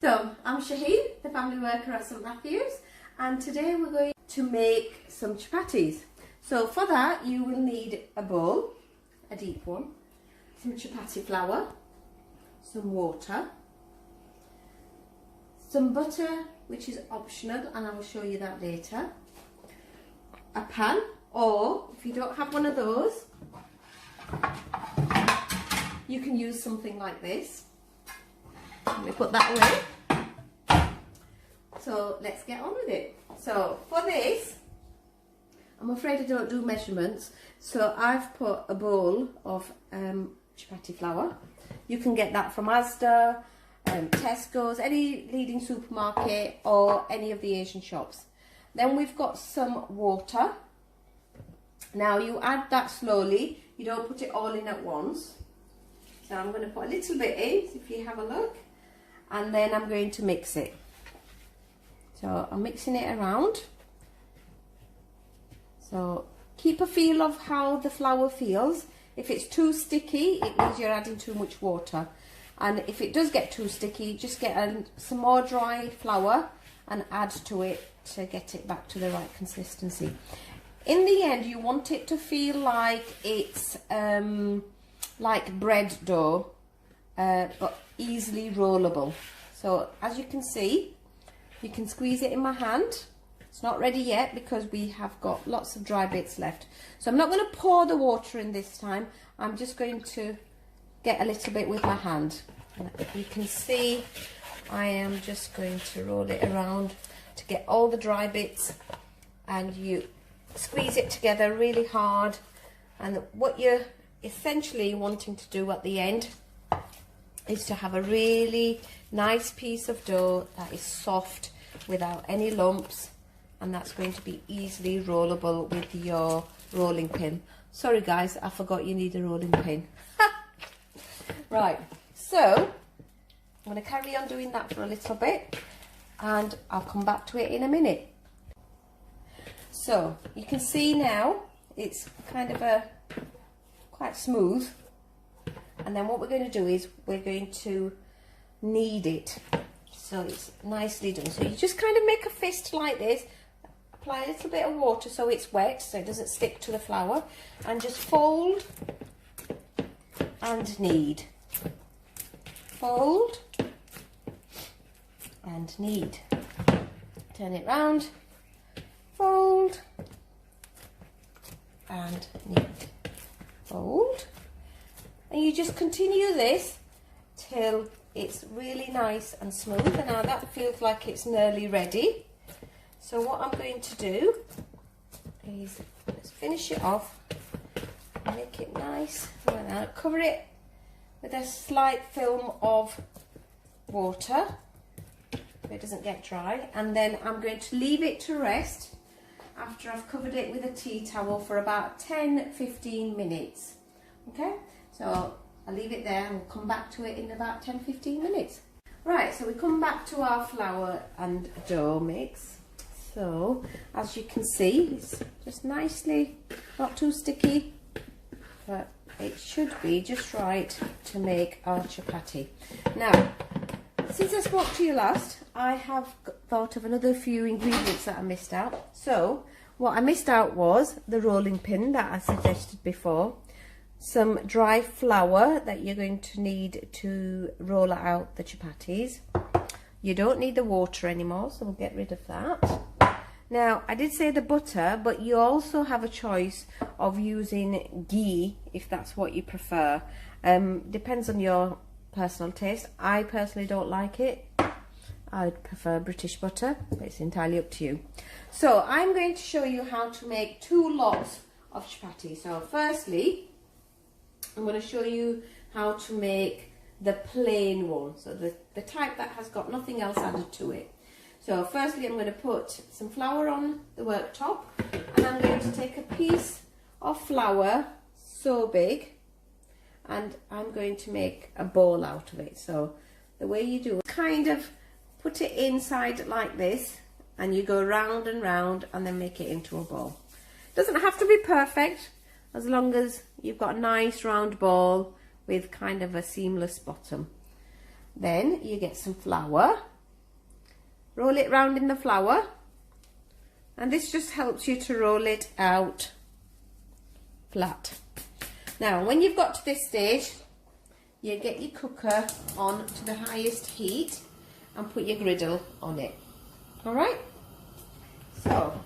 So, I'm Shaheen, the family worker at St Matthews, and today we're going to make some chapatis. So for that you will need a bowl, a deep one, some chapati flour, some water, some butter, which is optional and I will show you that later, a pan, or if you don't have one of those, you can use something like this. Let me put that away. So let's get on with it. So for this, I'm afraid I don't do measurements, so I've put a bowl of chapati flour. You can get that from Asda, Tesco's, any leading supermarket or any of the Asian shops. Then we've got some water. Now you add that slowly, you don't put it all in at once. So I'm going to put a little bit in, if you have a look, and then I'm going to mix it. So I'm mixing it around. So keep a feel of how the flour feels. If it's too sticky, it means you're adding too much water. And if it does get too sticky, just get some more dry flour and add to it to get it back to the right consistency. In the end, you want it to feel like it's like bread dough, but easily rollable. So as you can see, you can squeeze it in my hand. It's not ready yet because we have got lots of dry bits left. So I'm not going to pour the water in this time. I'm just going to get a little bit with my hand. And you can see I am just going to roll it around to get all the dry bits, and you squeeze it together really hard. And what you're essentially wanting to do at the end is to have a really nice piece of dough that is soft without any lumps, and that's going to be easily rollable with your rolling pin. Sorry guys, I forgot you need a rolling pin. Right, so I'm going to carry on doing that for a little bit and I'll come back to it in a minute. So you can see now it's kind of quite smooth, and then what we're going to do is we're going to knead it so it's nicely done. So you just kind of make a fist like this, apply a little bit of water so it's wet, so it doesn't stick to the flour, and just fold and knead, fold and knead, turn it round, fold and knead, fold, and you just continue this till it's really nice and smooth. And now that feels like it's nearly ready. So what I'm going to do is let's finish it off, make it nice, and I'll cover it with a slight film of water so it doesn't get dry, and then I'm going to leave it to rest after I've covered it with a tea towel for about 10-15 minutes. Okay, so I'll leave it there and we'll come back to it in about 10-15 minutes. Right, so we come back to our flour and dough mix. So as you can see, it's just nicely, not too sticky, but it should be just right to make our chapati. Now, since I spoke to you last, I have thought of another few ingredients that I missed out. So what I missed out was the rolling pin that I suggested before, some dry flour that you're going to need to roll out the chapatis. You don't need the water anymore, so we'll get rid of that. Now, I did say the butter, but you also have a choice of using ghee if that's what you prefer. Depends on your personal taste. I personally don't like it. I'd prefer British butter, but it's entirely up to you. So I'm going to show you how to make 2 lots of chapati. So firstly, I'm going to show you how to make the plain one, so the type that has got nothing else added to it. So firstly, I'm going to put some flour on the worktop, and I'm going to take a piece of flour so big, and I'm going to make a ball out of it. So the way you do it, kind of put it inside like this, and you go round and round and then make it into a ball. It doesn't have to be perfect, as long as you've got a nice round ball with kind of a seamless bottom. Then you get some flour, roll it round in the flour, and this just helps you to roll it out flat. Now when you've got to this stage, you get your cooker on to the highest heat and put your griddle on it. Alright, so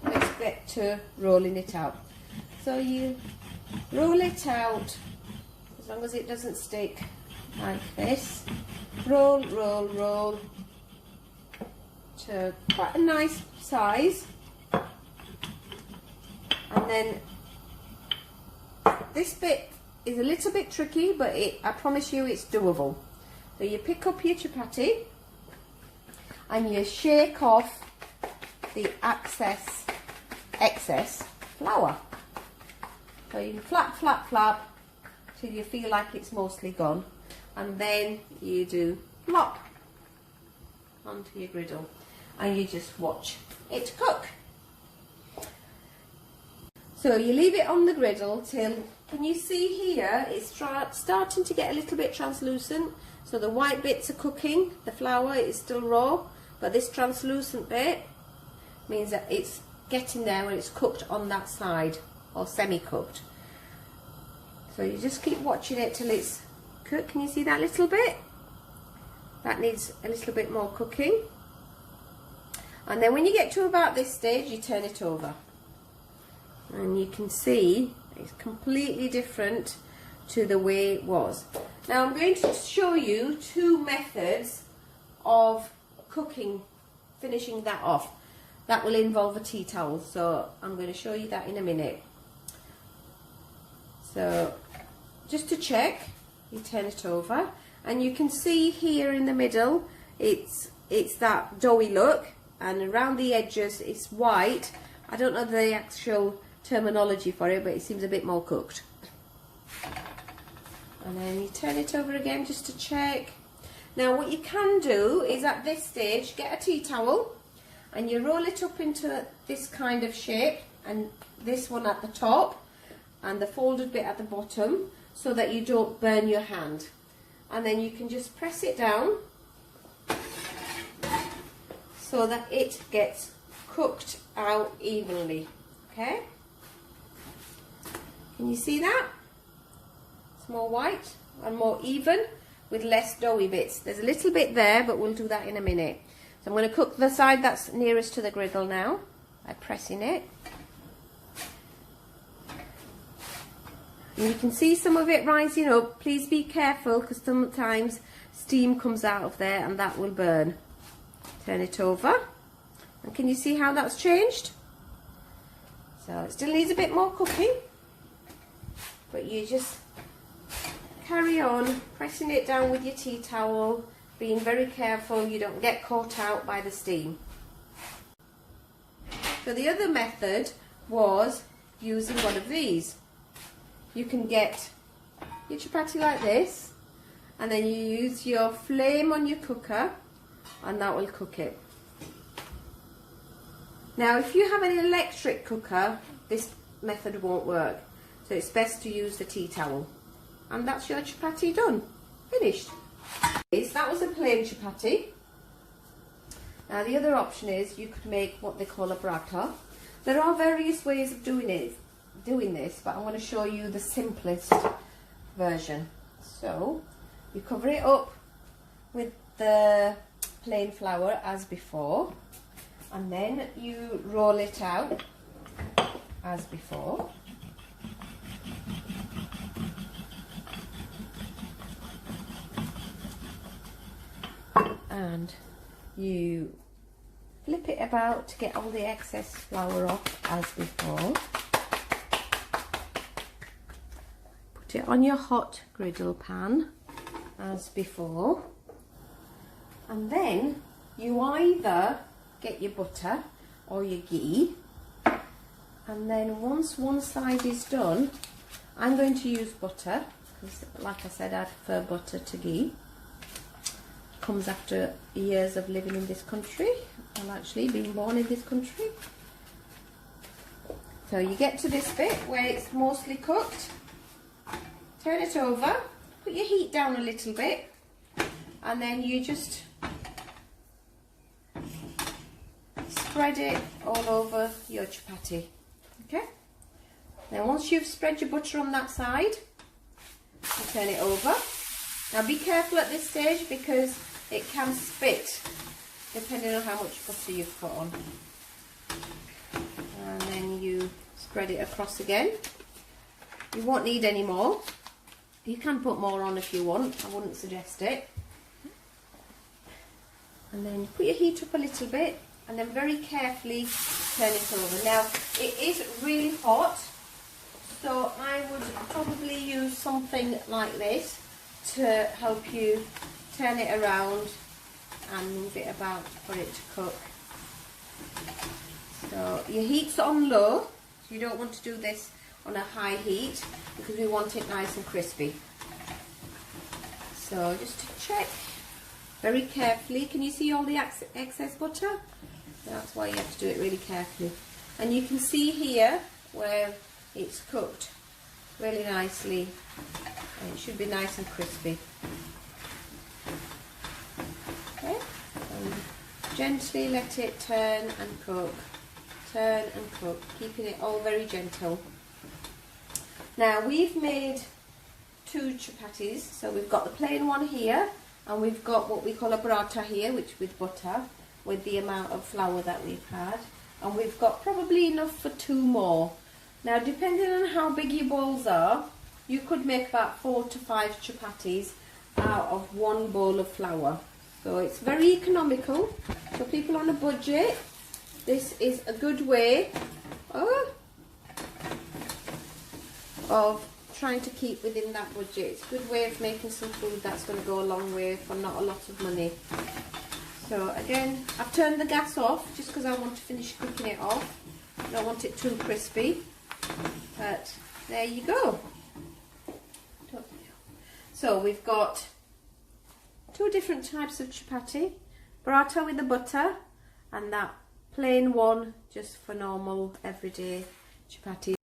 let's get to rolling it out. So you roll it out as long as it doesn't stick, like this. Roll, roll, roll to quite a nice size, and then this bit is a little bit tricky, but I promise you it's doable. So you pick up your chapati and you shake off the excess flour. So you flap, flap, flap till you feel like it's mostly gone, and then you do flop onto your griddle and you just watch it cook. So you leave it on the griddle till, can you see here, it's starting to get a little bit translucent. So the white bits are cooking, the flour is still raw, but this translucent bit means that it's getting there when it's cooked on that side, or semi-cooked. So you just keep watching it till it's cooked. Can you see that little bit? That needs a little bit more cooking. And then when you get to about this stage, you turn it over. And you can see it's completely different to the way it was. Now I'm going to show you two methods of cooking, finishing that off. That will involve a tea towel, so I'm going to show you that in a minute. So just to check, you turn it over and you can see here in the middle it's that doughy look, and around the edges it's white. I don't know the actual terminology for it, but it seems a bit more cooked. And then you turn it over again just to check. Now what you can do is at this stage get a tea towel and you roll it up into this kind of shape, and this one at the top and the folded bit at the bottom, so that you don't burn your hand. And then you can just press it down so that it gets cooked out evenly. Okay? Can you see that? It's more white and more even with less doughy bits. There's a little bit there, but we'll do that in a minute. So I'm going to cook the side that's nearest to the griddle now by pressing it. And you can see some of it rising up. Please be careful, because sometimes steam comes out of there and that will burn. Turn it over. And can you see how that's changed? So it still needs a bit more cooking, but you just carry on pressing it down with your tea towel, being very careful you don't get caught out by the steam. So the other method was using one of these. You can get your chapati like this, and then you use your flame on your cooker and that will cook it. Now if you have an electric cooker, this method won't work, so it's best to use the tea towel. And that's your chapati done, finished. That was a plain chapati. Now the other option is you could make what they call a burrata. There are various ways of doing this, but I'm going to show you the simplest version. So you cover it up with the plain flour as before, and then you roll it out as before. And you flip it about to get all the excess flour off as before. Put it on your hot griddle pan as before, and then you either get your butter or your ghee, and then once one side is done, I'm going to use butter because, like I said, I prefer butter to ghee. Comes after years of living in this country, well, actually being born in this country. So you get to this bit where it's mostly cooked, turn it over, put your heat down a little bit, and then you just spread it all over your chapati. Okay, now once you've spread your butter on that side, you turn it over. Now be careful at this stage because it can spit depending on how much butter you've put on. And then you spread it across again. You won't need any more. You can put more on if you want, I wouldn't suggest it. And then put your heat up a little bit and then very carefully turn it over. Now it is really hot, so I would probably use something like this to help you turn it around and move it about for it to cook. So your heat's on low, so you don't want to do this on a high heat because we want it nice and crispy. So just to check very carefully, can you see all the excess butter? That's why you have to do it really carefully. And you can see here where it's cooked really nicely, and it should be nice and crispy. Okay, and gently let it turn and cook, keeping it all very gentle. Now we've made 2 chapatis, so we've got the plain one here, and we've got what we call a burrata here, which with butter, with the amount of flour that we've had, and we've got probably enough for 2 more. Now depending on how big your bowls are, you could make about 4 to 5 chapatis out of 1 bowl of flour. So it's very economical. For people on a budget, this is a good way of trying to keep within that budget. It's a good way of making some food that's going to go a long way for not a lot of money. So again, I've turned the gas off just because I want to finish cooking it off. I don't want it too crispy. But there you go. So we've got 2 different types of chapati. Burrata with the butter and that plain one just for normal everyday chapati.